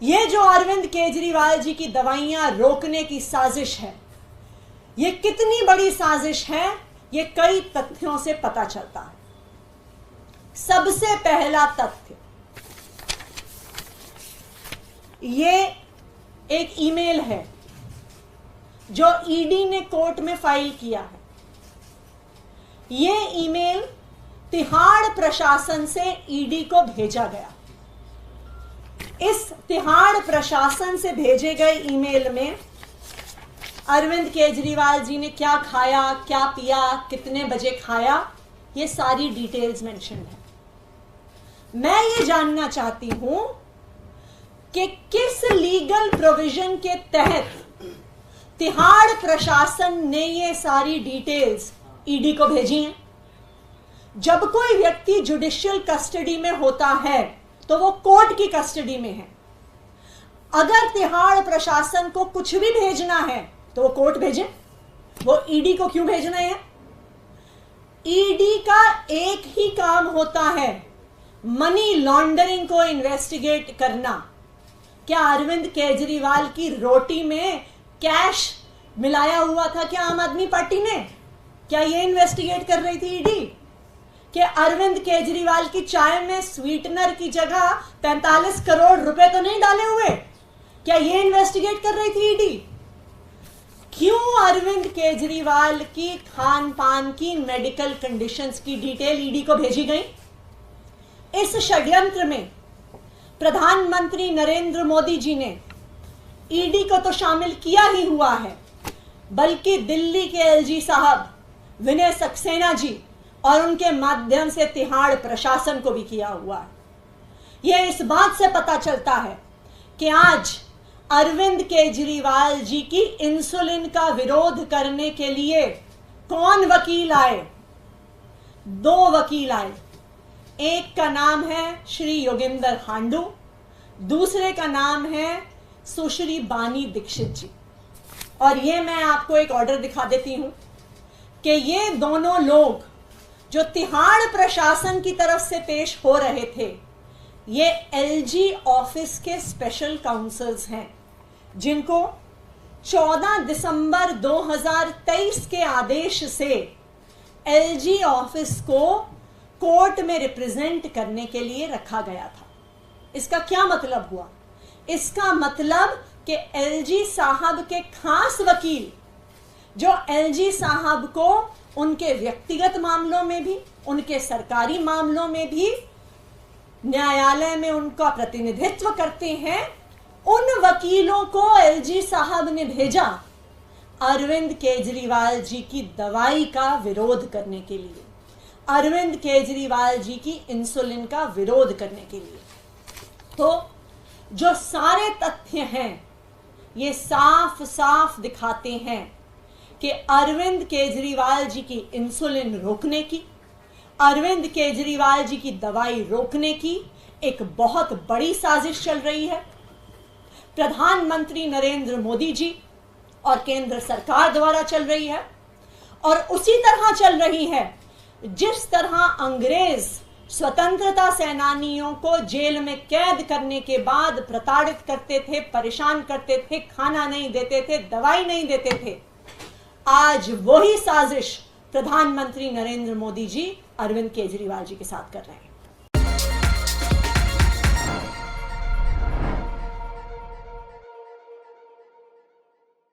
ये जो अरविंद केजरीवाल जी की दवाइयां रोकने की साजिश है, ये कितनी बड़ी साजिश है, ये कई तथ्यों से पता चलता है। सबसे पहला तथ्य, ये एक ईमेल है जो ईडी ने कोर्ट में फाइल किया है। ये ईमेल तिहाड़ प्रशासन से ईडी को भेजा गया। इस तिहाड़ प्रशासन से भेजे गए ईमेल में अरविंद केजरीवाल जी ने क्या खाया, क्या पिया, कितने बजे खाया, ये सारी डिटेल्स मेंशन है। मैं ये जानना चाहती हूं कि किस लीगल प्रोविजन के तहत तिहाड़ प्रशासन ने ये सारी डिटेल्स ईडी को भेजी हैं। जब कोई व्यक्ति जुडिशियल कस्टडी में होता है तो वो कोर्ट की कस्टडी में है। अगर तिहाड़ प्रशासन को कुछ भी भेजना है तो वो कोर्ट भेजे, वो ईडी को क्यों भेजना है? ईडी का एक ही काम होता है, मनी लॉन्ड्रिंग को इन्वेस्टिगेट करना। क्या अरविंद केजरीवाल की रोटी में कैश मिलाया हुआ था क्या आम आदमी पार्टी ने? क्या ये इन्वेस्टिगेट कर रही थी ईडी? कि अरविंद केजरीवाल की चाय में स्वीटनर की जगह 45 करोड़ रुपए तो नहीं डाले हुए? क्या ये इन्वेस्टिगेट कर रही थी ईडी? क्यों अरविंद केजरीवाल की खान पान की मेडिकल कंडीशंस की डिटेल ईडी को भेजी गई? इस षड्यंत्र में प्रधानमंत्री नरेंद्र मोदी जी ने ईडी को तो शामिल किया ही हुआ है, बल्कि दिल्ली के एलजी साहब विनय सक्सेना जी और उनके माध्यम से तिहाड़ प्रशासन को भी किया हुआ है। यह इस बात से पता चलता है कि आज अरविंद केजरीवाल जी की इंसुलिन का विरोध करने के लिए कौन वकील आए? 2 वकील आए। एक का नाम है श्री योगेंद्र हांडू, दूसरे का नाम है सुश्री बानी दीक्षित जी। और ये मैं आपको एक ऑर्डर दिखा देती हूं कि ये दोनों लोग जो तिहाड़ प्रशासन की तरफ से पेश हो रहे थे, ये एलजी ऑफिस के स्पेशल काउंसल्स हैं, जिनको 14 दिसंबर 2023 के आदेश से एलजी ऑफिस को कोर्ट में रिप्रेजेंट करने के लिए रखा गया था। इसका क्या मतलब हुआ? इसका मतलब कि एलजी साहब के खास वकील, जो एलजी साहब को उनके व्यक्तिगत मामलों में भी, उनके सरकारी मामलों में भी न्यायालय में उनका प्रतिनिधित्व करते हैं, उन वकीलों को एलजी साहब ने भेजा अरविंद केजरीवाल जी की दवाई का विरोध करने के लिए, अरविंद केजरीवाल जी की इंसुलिन का विरोध करने के लिए। तो जो सारे तथ्य हैं ये साफ साफ दिखाते हैं कि अरविंद केजरीवाल जी की इंसुलिन रोकने की, अरविंद केजरीवाल जी की दवाई रोकने की एक बहुत बड़ी साजिश चल रही है। प्रधानमंत्री नरेंद्र मोदी जी और केंद्र सरकार द्वारा चल रही है, और उसी तरह चल रही है जिस तरह अंग्रेज स्वतंत्रता सेनानियों को जेल में कैद करने के बाद प्रताड़ित करते थे, परेशान करते थे, खाना नहीं देते थे, दवाई नहीं देते थे। आज वही साजिश प्रधानमंत्री नरेंद्र मोदी जी अरविंद केजरीवाल जी के साथ कर रहे हैं।